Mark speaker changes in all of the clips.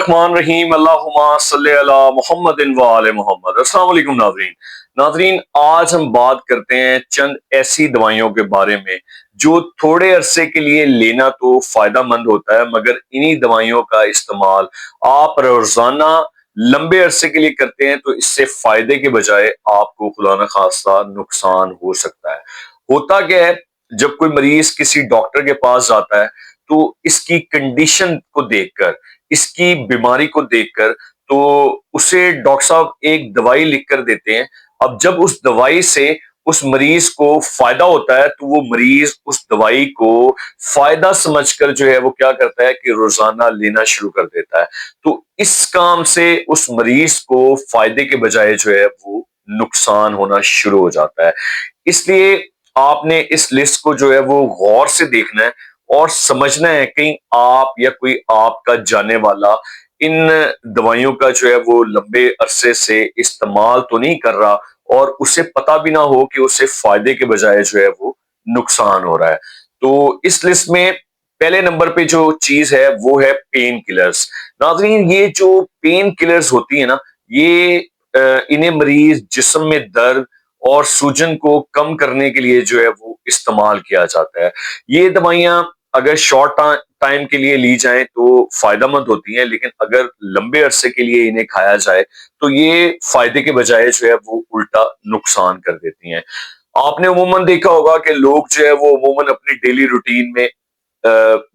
Speaker 1: रहमान रहीम अल्लाहुम्मा सल्ली अला मोहम्मद व आले मोहम्मद। अस्सलाम वालेकुम नाज़रीन, आज हम बात करते हैं चंद ऐसी दवाइयों के बारे में जो थोड़े अरसे के लिए लेना तो फायदा मंद होता है, मगर इन्हीं दवाइयों का इस्तेमाल आप रोजाना लंबे अरसे के लिए करते हैं तो इससे फायदे के बजाय आपको खुदा न खास्ता नुकसान हो सकता है। होता क्या है, जब कोई मरीज किसी डॉक्टर के पास जाता है तो इसकी कंडीशन को देखकर, इसकी बीमारी को देखकर, तो उसे डॉक्टर साहब एक दवाई लिख कर देते हैं। अब जब उस दवाई से उस मरीज को फायदा होता है तो वो मरीज उस दवाई को फायदा समझकर जो है वो क्या करता है कि रोजाना लेना शुरू कर देता है। तो इस काम से उस मरीज को फायदे के बजाय जो है वो नुकसान होना शुरू हो जाता है। इसलिए आपने इस लिस्ट को जो है वो गौर से देखना है और समझना है कहीं आप या कोई आपका जानने वाला इन दवाइयों का जो है वो लंबे अरसे से इस्तेमाल तो नहीं कर रहा और उसे पता भी ना हो कि उसे फायदे के बजाय जो है वो नुकसान हो रहा है। तो इस लिस्ट में पहले नंबर पे जो चीज है वो है पेन किलर्स। नाज़रीन, ये जो पेन किलर्स होती है ना, ये इन्हें मरीज जिस्म में दर्द और सूजन को कम करने के लिए जो है वो इस्तेमाल किया जाता है। ये दवाइयां अगर शॉर्ट टाइम के लिए ली जाएं तो फायदेमंद होती हैं, लेकिन अगर लंबे अरसे के लिए इन्हें खाया जाए तो ये फायदे के बजाय जो है वो उल्टा नुकसान कर देती हैं। आपने उमूमन देखा होगा कि लोग जो है वो उमूमन अपनी डेली रूटीन में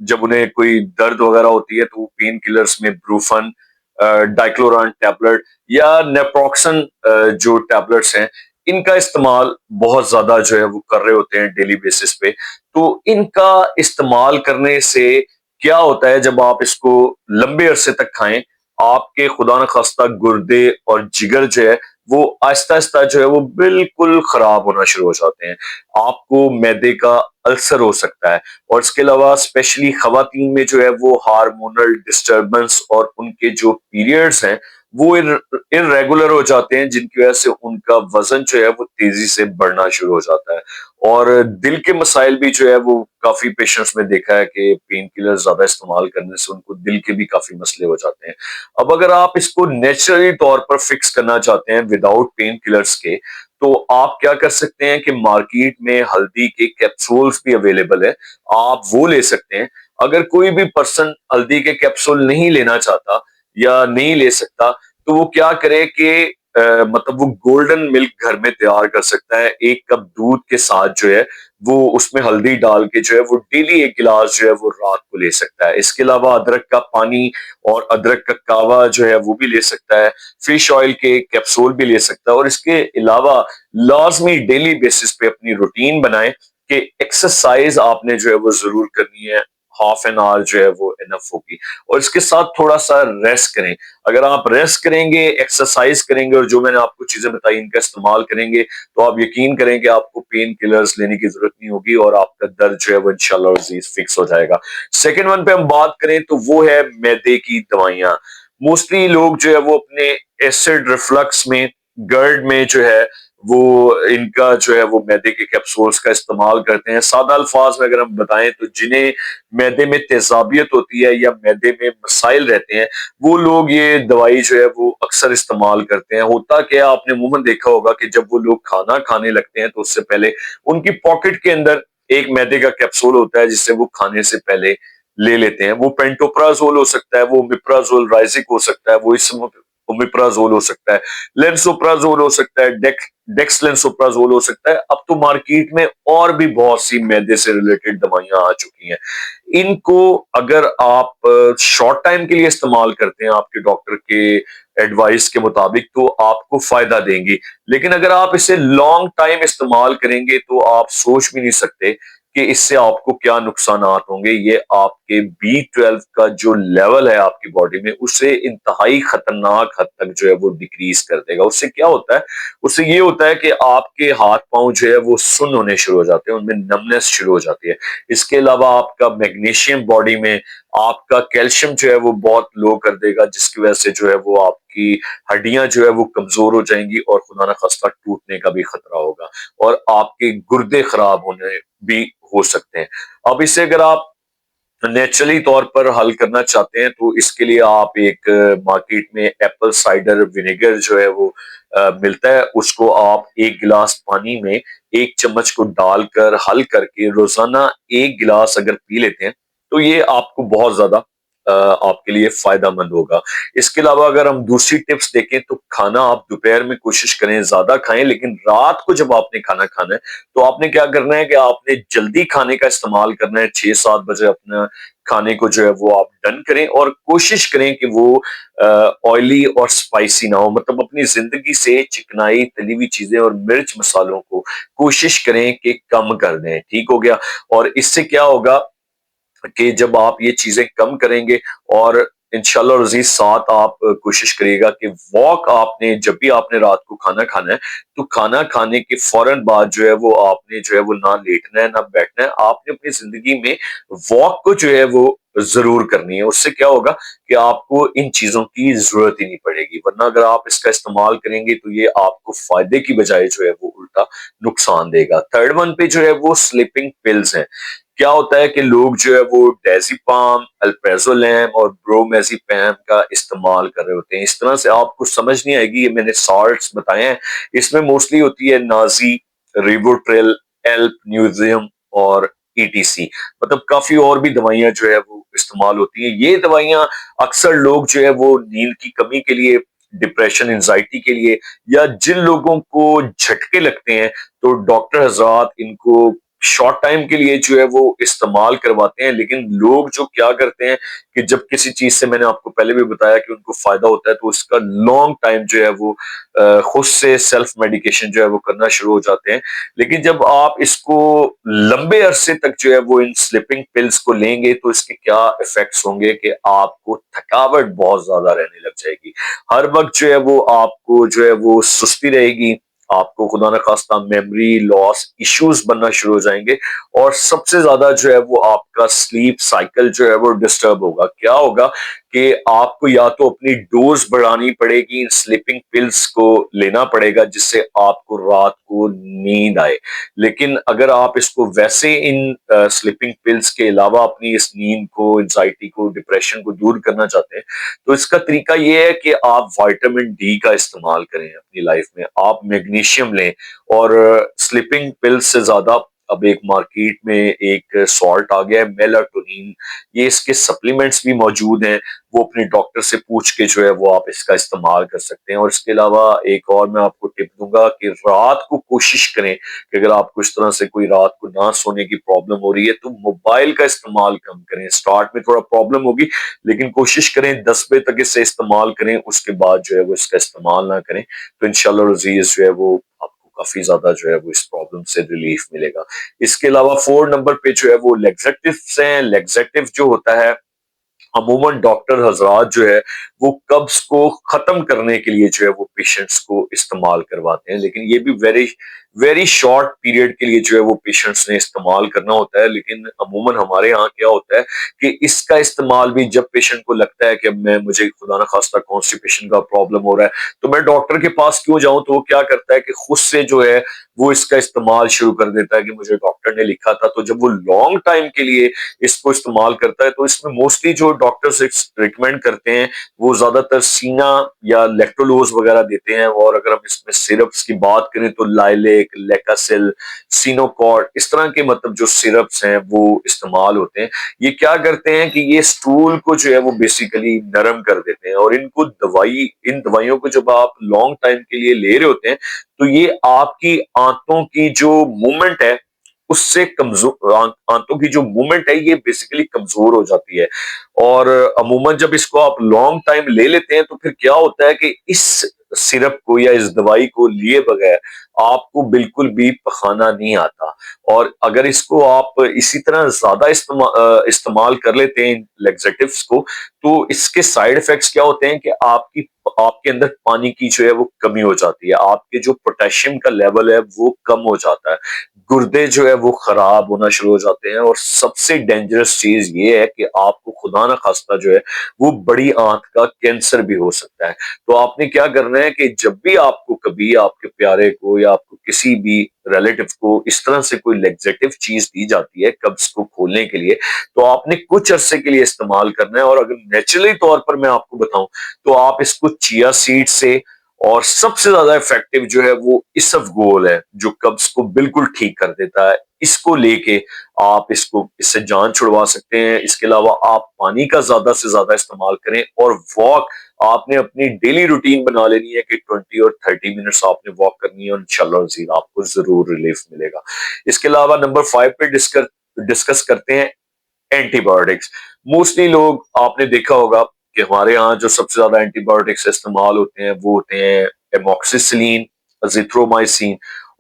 Speaker 1: जब उन्हें कोई दर्द वगैरह होती है तो पेन किलर्स में ब्रूफन, डाइक्लोरान टैबलेट या नेप्रोक्सन जो टैबलेट्स हैं, इनका इस्तेमाल बहुत ज्यादा जो है वो कर रहे होते हैं डेली बेसिस पे। तो इनका इस्तेमाल करने से क्या होता है, जब आप इसको लंबे अरसे तक खाएं, आपके खुदा न खास्ता गुर्दे और जिगर जो है वो आहिस्ता आहिस्ता जो है वो बिल्कुल खराब होना शुरू हो जाते हैं। आपको मैदे का अल्सर हो सकता है और इसके अलावा स्पेशली खवातीन में जो है वो हार्मोनल डिस्टरबेंस और उनके जो पीरियड्स हैं वो इरेगुलर हो जाते हैं, जिनकी वजह से उनका वजन जो है वो तेजी से बढ़ना शुरू हो जाता है। और दिल के मसाइल भी जो है वो काफी पेशेंट्स में देखा है कि पेन किलर ज्यादा इस्तेमाल करने से उनको दिल के भी काफी मसले हो जाते हैं। अब अगर आप इसको नेचुरली तौर पर फिक्स करना चाहते हैं विदाउट पेन किलर्स के, तो आप क्या कर सकते हैं कि मार्केट में हल्दी के कैप्सूल्स भी अवेलेबल है, आप वो ले सकते हैं। अगर कोई भी पर्सन हल्दी के कैप्सूल नहीं लेना चाहता या नहीं ले सकता, तो वो क्या करे कि मतलब वो गोल्डन मिल्क घर में तैयार कर सकता है। एक कप दूध के साथ जो है वो उसमें हल्दी डाल के जो है वो डेली एक गिलास जो है वो रात को ले सकता है। इसके अलावा अदरक का पानी और अदरक का कावा जो है वो भी ले सकता है। फिश ऑयल के कैप्सूल भी ले सकता है। और इसके अलावा लाजमी डेली बेसिस पे अपनी रूटीन बनाएं कि एक्सरसाइज आपने जो है वो जरूर करनी है। हाफ एन आवर जो है वो इनफ होगी। और इसके साथ थोड़ा सा रेस्ट करें। अगर आप रेस्ट करेंगे, एक्सरसाइज करेंगे और जो मैंने आपको चीजें बताई इनका इस्तेमाल करेंगे, तो आप यकीन करें कि आपको पेन किलर्स लेने की जरूरत नहीं होगी और आपका दर्द जो है वो इंशाल्लाह अजीज फिक्स हो जाएगा। सेकेंड वन पे हम बात करें तो वो है मैदे की दवाइयां। मोस्टली लोग जो है वो अपने एसिड रिफ्लक्स में, गर्ड में जो है वो इनका जो है वो मैदे के कैप्सूल्स का इस्तेमाल करते हैं। सादा अल्फाज में अगर हम बताएं तो जिन्हें मैदे में तेजाबियत होती है या मैदे में मसाइल रहते हैं, वो लोग ये दवाई जो है वो अक्सर इस्तेमाल करते हैं। होता क्या है, आपने मुंह में देखा होगा कि जब वो लोग खाना खाने लगते हैं तो उससे पहले उनकी पॉकेट के अंदर एक मैदे का कैप्सूल होता है जिससे वो खाने से पहले ले लेते हैं। वो पेंटोप्राजोल हो सकता है, वो मिप्राजोल राइजिक हो सकता है, वो इस ओमिप्राजोल हो सकता है, लेंसोप्राजोल हो सकता है, डेक्सलेंसोप्राजोल हो सकता है। अब तो मार्केट में और भी बहुत सी मैदे से रिलेटेड दवाइयां आ चुकी हैं। इनको अगर आप शॉर्ट टाइम के लिए इस्तेमाल करते हैं आपके डॉक्टर के एडवाइस के मुताबिक, तो आपको फायदा देंगी। लेकिन अगर आप इसे लॉन्ग टाइम इस्तेमाल करेंगे तो आप सोच भी नहीं सकते कि इससे आपको क्या नुकसान होंगे। ये आपके B12 का जो लेवल है आपकी बॉडी में, उसे इंतहाई खतरनाक हद तक जो है वो डिक्रीज कर देगा। उससे क्या होता है, उससे ये होता है कि आपके हाथ पांव जो है वो सुन्न होने शुरू हो जाते हैं, उनमें नमनेस शुरू हो जाती है। इसके अलावा आपका मैग्नीशियम बॉडी में, आपका कैल्शियम जो है वो बहुत लो कर देगा, जिसकी वजह से जो है वो आपकी हड्डियां जो है वो कमजोर हो जाएंगी और खुदा ना खास्ता टूटने का भी खतरा होगा और आपके गुर्दे खराब होने भी हो सकते हैं। अब इसे अगर आप नेचुरली तौर पर हल करना चाहते हैं तो इसके लिए आप एक मार्केट में एप्पल साइडर विनेगर जो है वो मिलता है, उसको आप एक गिलास पानी में एक चम्मच को डालकर हल करके रोजाना एक गिलास अगर पी लेते हैं तो ये आपको बहुत ज्यादा आपके लिए फायदेमंद होगा। इसके अलावा अगर हम दूसरी टिप्स देखें तो खाना आप दोपहर में कोशिश करें ज्यादा खाएं, लेकिन रात को जब आपने खाना खाना है तो आपने क्या करना है कि आपने जल्दी खाने का इस्तेमाल करना है, 6-7 बजे अपना खाने को जो है वो आप डन करें और कोशिश करें कि वो ऑयली और स्पाइसी ना हो, मतलब अपनी जिंदगी से चिकनाई तली हुई चीजें और मिर्च मसालों को कोशिश करें कि कम कर दें। ठीक हो गया। और इससे क्या होगा कि जब आप ये चीजें कम करेंगे और इंशाल्लाह रज़ीज़ साथ आप कोशिश करिएगा कि वॉक आपने जब भी आपने रात को खाना खाना है तो खाना खाने के फौरन बाद जो है वो आपने जो है वो ना लेटना है ना बैठना है, आपने अपनी जिंदगी में वॉक को जो है वो जरूर करनी है। उससे क्या होगा कि आपको इन चीजों की जरूरत ही नहीं पड़ेगी, वरना अगर आप इसका इस्तेमाल करेंगे तो ये आपको फायदे की बजाय जो है वो उल्टा नुकसान देगा। थर्ड वन पे जो है वो स्लीपिंग पिल्स हैं। क्या होता है कि लोग जो है वो डेजिपाम, अल्प्राजोलैम और ब्रोमेज़ेपम का इस्तेमाल कर रहे होते हैं। इस तरह से आपको समझ नहीं आएगी, ये मैंने साल्ट्स बताए हैं। इसमें मोस्टली होती है नाज़ी, रिवोट्रिल, एल्प म्यूजियम और ईटीसी, मतलब काफी और भी दवाइयां जो है वो इस्तेमाल होती हैं। ये दवाइयां अक्सर लोग जो है वो नींद की कमी के लिए, डिप्रेशन, एंजाइटी के लिए, या जिन लोगों को झटके लगते हैं तो डॉक्टर हजरात इनको शॉर्ट टाइम के लिए जो है वो इस्तेमाल करवाते हैं। लेकिन लोग जो क्या करते हैं कि जब किसी चीज से, मैंने आपको पहले भी बताया कि उनको फायदा होता है, तो उसका लॉन्ग टाइम जो है वो खुद से सेल्फ मेडिकेशन जो है वो करना शुरू हो जाते हैं। लेकिन जब आप इसको लंबे अरसे तक जो है वो इन स्लीपिंग पिल्स को लेंगे तो इसके क्या इफेक्ट्स होंगे कि आपको थकावट बहुत ज्यादा रहने लग जाएगी, हर वक्त जो है वो आपको जो है वो सुस्ती रहेगी, आपको खुदा न खास्ता मेमोरी लॉस इश्यूज बनना शुरू हो जाएंगे, और सबसे ज्यादा जो है वो आपका स्लीप साइकिल जो है वो डिस्टर्ब होगा। क्या होगा कि आपको या तो अपनी डोज बढ़ानी पड़ेगी, स्लीपिंग पिल्स को लेना पड़ेगा जिससे आपको रात को नींद आए। लेकिन अगर आप इसको वैसे इन स्लीपिंग पिल्स के अलावा अपनी इस नींद को, एंजाइटी को, डिप्रेशन को दूर करना चाहते हैं तो इसका तरीका ये है कि आप विटामिन डी का इस्तेमाल करें अपनी लाइफ में, आप मैग्नीशियम लें। और स्लीपिंग पिल्स से ज्यादा अब एक मार्केट में एक सॉल्ट आ गया है मेलाटोनिन, ये इसके सप्लीमेंट्स भी मौजूद हैं, वो अपने डॉक्टर से पूछ के जो है वो आप इसका इस्तेमाल कर सकते हैं। और इसके अलावा एक और मैं आपको टिप दूंगा कि रात को कोशिश करें कि अगर आपको इस तरह से कोई रात को ना सोने की प्रॉब्लम हो रही है तो मोबाइल का इस्तेमाल कम करें। स्टार्ट में थोड़ा प्रॉब्लम होगी लेकिन कोशिश करें 10 बजे तक इसे इस्तेमाल करें, उसके बाद जो है वो इसका इस्तेमाल ना करें, तो इंशाल्लाह रजीज जो है वो आपको काफी ज्यादा जो है वो इस प्रॉब्लम से रिलीफ मिलेगा। इसके अलावा 4 नंबर पे जो है वो लेग्जेटिव्स हैं। लेग्जेटिव जो होता है, अमूमन डॉक्टर हजरात जो है वो कब्ज को खत्म करने के लिए जो है वो पेशेंट्स को इस्तेमाल करवाते हैं, लेकिन ये भी वेरी वेरी शॉर्ट पीरियड के लिए जो है वो पेशेंट्स ने इस्तेमाल करना होता है। लेकिन अमूमन हमारे यहाँ क्या होता है कि इसका इस्तेमाल भी जब पेशेंट को लगता है कि अब मैं, मुझे खुदा ना खास्ता कॉन्स्टिपेशन का प्रॉब्लम हो रहा है तो मैं डॉक्टर के पास क्यों जाऊं, तो वो क्या करता है कि खुद से जो है वो इसका इस्तेमाल शुरू कर देता है कि मुझे डॉक्टर ने लिखा था। तो जब वो लॉन्ग टाइम के लिए इसको इस्तेमाल करता है तो इसमें मोस्टली जो डॉक्टर्स रिकमेंड करते हैं वो ज्यादातर सीना या लेक्टोलोज वगैरह देते हैं। और अगर हम इसमें सिरप्स की बात करें तो लाइलेक, लेकासिल, सीनोकॉर्ड, इस तरह के मतलब जो सिरप्स हैं वो इस्तेमाल होते हैं। ये क्या करते हैं कि ये स्टूल को जो है वो बेसिकली नरम कर देते हैं, और इन दवाइयों को जब आप लॉन्ग टाइम के लिए ले रहे होते हैं तो ये आपकी आंतों की जो मूवमेंट है उससे कमजोर, आंतों की जो मूवमेंट है ये बेसिकली कमजोर हो जाती है। और अमूमन जब इसको आप लॉन्ग टाइम ले लेते हैं तो फिर क्या होता है कि इस सिरप को या इस दवाई को लिए बगैर आपको बिल्कुल भी पखाना नहीं आता। और अगर इसको आप इसी तरह ज्यादा इस्तेमाल कर लेते हैं लेक्सेटिव्स को तो इसके साइड इफेक्ट्स क्या होते हैं कि आपके अंदर पानी की जो है वो कमी हो जाती है, आपके जो पोटेशियम का लेवल है वो कम हो जाता है, गुर्दे जो है वो खराब होना शुरू हो जाते हैं, और सबसे डेंजरस चीज ये है कि आपको खुदा ना खास्ता जो है वो बड़ी आंत का कैंसर भी हो सकता है। तो आपने क्या करना है कि जब भी आपको कभी आपके प्यारे को या آپ کو کسی بھی ریلیٹو کو اس طرح سے کوئی لیگزیٹو چیز دی جاتی ہے قبض کو کھولنے کے لیے، تو آپ نے کچھ عرصے کے لیے استعمال کرنا ہے. اور اگر نیچرلی طور پر میں آپ کو بتاؤں تو آپ اس کو چیا سیڈ سے، اور سب سے زیادہ افیکٹو جو ہے وہ اسف گول ہے جو قبض کو بالکل ٹھیک کر دیتا ہے. اس کو لے کے آپ اس سے جان چھڑوا سکتے ہیں. اس کے علاوہ آپ پانی کا زیادہ سے زیادہ استعمال کریں، اور واک آپ نے اپنی ڈیلی روٹین بنا لینی ہے کہ 20 اور 30 منٹس آپ نے واک کرنی ہے، اور انشاءاللہ عزیز آپ کو ضرور ریلیف ملے گا. اس کے علاوہ نمبر 5 پہ ڈسکس کرتے ہیں اینٹی بایوٹکس. موسٹلی لوگ آپ نے دیکھا ہوگا کہ ہمارے ہاں جو سب سے زیادہ اینٹی بایوٹکس استعمال ہوتے ہیں وہ ہوتے ہیں ایموکسیسلین، ازیتھرومائسین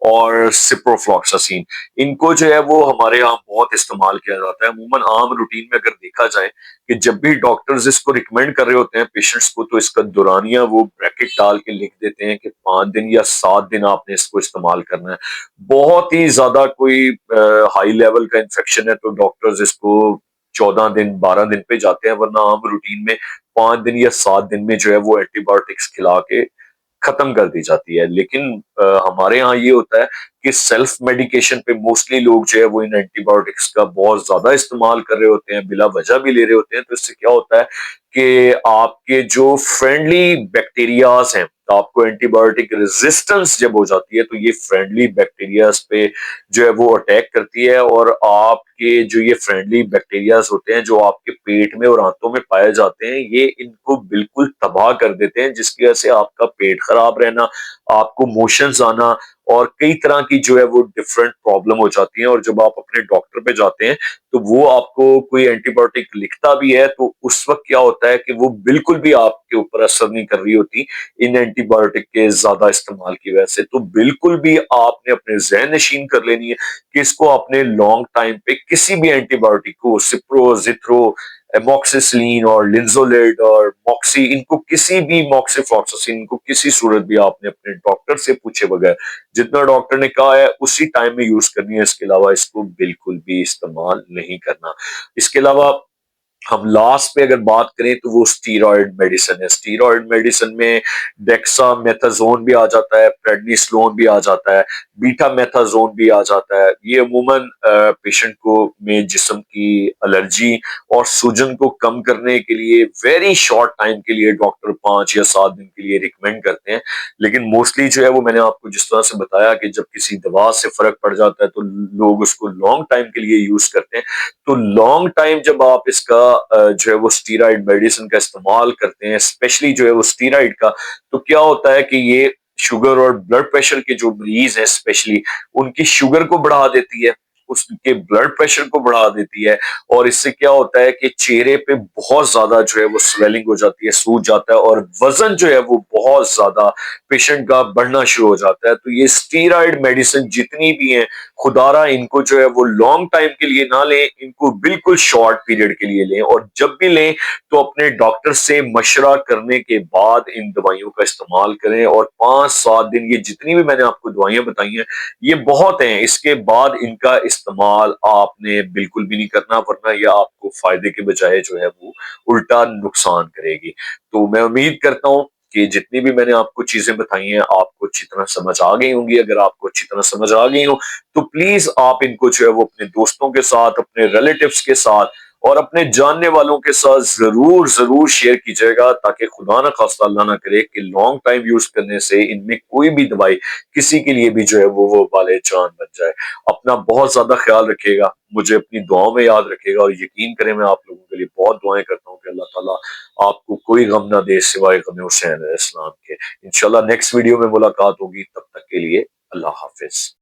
Speaker 1: اور سپروفلوکساسین. ان کو جو ہے وہ ہمارے ہاں بہت استعمال کیا جاتا ہے. عموماً عام روٹین میں اگر دیکھا جائے کہ جب بھی ڈاکٹرز اس کو ریکمینڈ کر رہے ہوتے ہیں پیشنٹس کو، تو اس کا دورانیہ وہ بریکٹ ڈال کے لکھ دیتے ہیں کہ 5 دن یا 7 دن آپ نے اس کو استعمال کرنا ہے. بہت ہی زیادہ کوئی ہائی لیول کا انفیکشن ہے تو ڈاکٹرز اس کو 14 دن 12 دن پہ جاتے ہیں، ورنہ عام روٹین میں 5 دن یا 7 دن میں جو ہے وہ اینٹی بایوٹکس کھلا کے ختم کر دی جاتی ہے. لیکن ہمارے ہاں یہ ہوتا ہے کہ سیلف میڈیکیشن پہ موسٹلی لوگ جو ہے وہ ان اینٹی بایوٹکس کا بہت زیادہ استعمال کر رہے ہوتے ہیں، بلا وجہ بھی لے رہے ہوتے ہیں. تو اس سے کیا ہوتا ہے کہ آپ کے جو فرینڈلی بیکٹیریاز ہیں، آپ کو اینٹی بایوٹک ریزسٹنس جب ہو جاتی ہے تو یہ فرینڈلی بیکٹیریاز پہ جو ہے وہ اٹیک کرتی ہے، اور آپ کے جو یہ فرینڈلی بیکٹیریاز ہوتے ہیں جو آپ کے پیٹ میں اور آنتوں میں پائے جاتے ہیں، یہ ان کو بالکل تباہ کر دیتے ہیں، جس کی وجہ سے آپ کا پیٹ خراب رہنا، آپ کو موشنز آنا اور کئی طرح کی جو ہے وہ ڈفرینٹ پرابلم ہو جاتی ہیں. اور جب آپ اپنے ڈاکٹر پہ جاتے ہیں تو وہ آپ کو کوئی اینٹی بایوٹک لکھتا بھی ہے تو اس وقت کیا ہوتا ہے کہ وہ بالکل بھی آپ کے اوپر اثر نہیں کر رہی ہوتی ان اینٹی بایوٹک کے زیادہ استعمال کی وجہ سے. تو بالکل بھی آپ نے اپنے ذہن نشین کر لینی ہے کہ اس کو آپ نے لانگ ٹائم پہ کسی بھی اینٹی بایوٹک کو، سپرو، زتھرو، ایموکسیسلین اور لنزولیڈ اور موکسی، ان کو کسی بھی موکسی فلوکساسین، ان کو کسی صورت بھی آپ نے اپنے ڈاکٹر سے پوچھے بغیر جتنا ڈاکٹر نے کہا ہے اسی ٹائم میں یوز کرنی ہے. اس کے علاوہ اس کو بالکل بھی استعمال نہیں کرنا. اس کے علاوہ ہم لاسٹ پہ اگر بات کریں تو وہ اسٹیرائڈ میڈیسن ہے. اسٹیرائڈ میڈیسن میں ڈیکسا میتھازون بھی آ جاتا ہے، پریڈنیسلون بھی آ جاتا ہے، بیٹا میتھازون بھی آ جاتا ہے. یہ عموماً پیشنٹ کو میں جسم کی الرجی اور سوجن کو کم کرنے کے لیے ویری شارٹ ٹائم کے لیے ڈاکٹر 5 یا 7 دن کے لیے ریکمینڈ کرتے ہیں. لیکن موسٹلی جو ہے وہ میں نے آپ کو جس طرح سے بتایا کہ جب کسی دوا سے فرق پڑ جاتا ہے تو لوگ اس کو لانگ ٹائم کے لیے یوز کرتے ہیں. تو لانگ ٹائم جب آپ اس کا جو ہے وہ اسٹیرائڈ میڈیسن کا استعمال کرتے ہیں، اسپیشلی جو ہے وہ اسٹیرائڈ کا، تو کیا ہوتا ہے کہ یہ شوگر اور بلڈ پریشر کے جو مریض ہیں اسپیشلی ان کی شوگر کو بڑھا دیتی ہے، اس کے بلڈ پریشر کو بڑھا دیتی ہے. اور اس سے کیا ہوتا ہے کہ چہرے پہ بہت زیادہ جو ہے وہ سویلنگ ہو جاتی ہے، سوج جاتا ہے، اور وزن جو ہے وہ بہت زیادہ پیشنٹ کا بڑھنا شروع ہو جاتا ہے. تو یہ اسٹیرائڈ میڈیسن جتنی بھی ہیں، خدارہ ان کو جو ہے وہ لانگ ٹائم کے لیے نہ لیں، ان کو بالکل شارٹ پیریڈ کے لیے لیں. اور جب بھی لیں تو اپنے ڈاکٹر سے مشورہ کرنے کے بعد ان دوائیوں کا استعمال کریں. اور 5-7 دن یہ جتنی بھی میں نے آپ کو دوائیاں بتائی ہیں یہ بہت ہیں، اس کے بعد ان کا استعمال آپ نے بالکل بھی نہیں کرنا، ورنہ یہ آپ کو فائدے کے بجائے جو ہے وہ الٹا نقصان کرے گی. تو میں امید کرتا ہوں کہ جتنی بھی میں نے آپ کو چیزیں بتائی ہیں آپ کو اچھی طرح سمجھ آ گئی ہوں گی. اگر آپ کو اچھی طرح سمجھ آ گئی ہوں تو پلیز آپ ان کو جو ہے وہ اپنے دوستوں کے ساتھ، اپنے ریلیٹیوز کے ساتھ اور اپنے جاننے والوں کے ساتھ ضرور ضرور شیئر کیجیے گا، تاکہ خدا نہ خواستہ اللہ نہ کرے کہ لانگ ٹائم یوز کرنے سے ان میں کوئی بھی دوائی کسی کے لیے بھی جو ہے وہ بالے جان بن جائے. اپنا بہت زیادہ خیال رکھیے گا، مجھے اپنی دعاؤں میں یاد رکھے گا، اور یقین کریں میں آپ لوگوں کے لیے بہت دعائیں کرتا ہوں کہ اللہ تعالیٰ آپ کو کوئی غم نہ دے سوائے غم حسین علیہ السلام کے. انشاءاللہ نیکسٹ ویڈیو میں ملاقات ہوگی، تب تک کے لیے اللہ حافظ.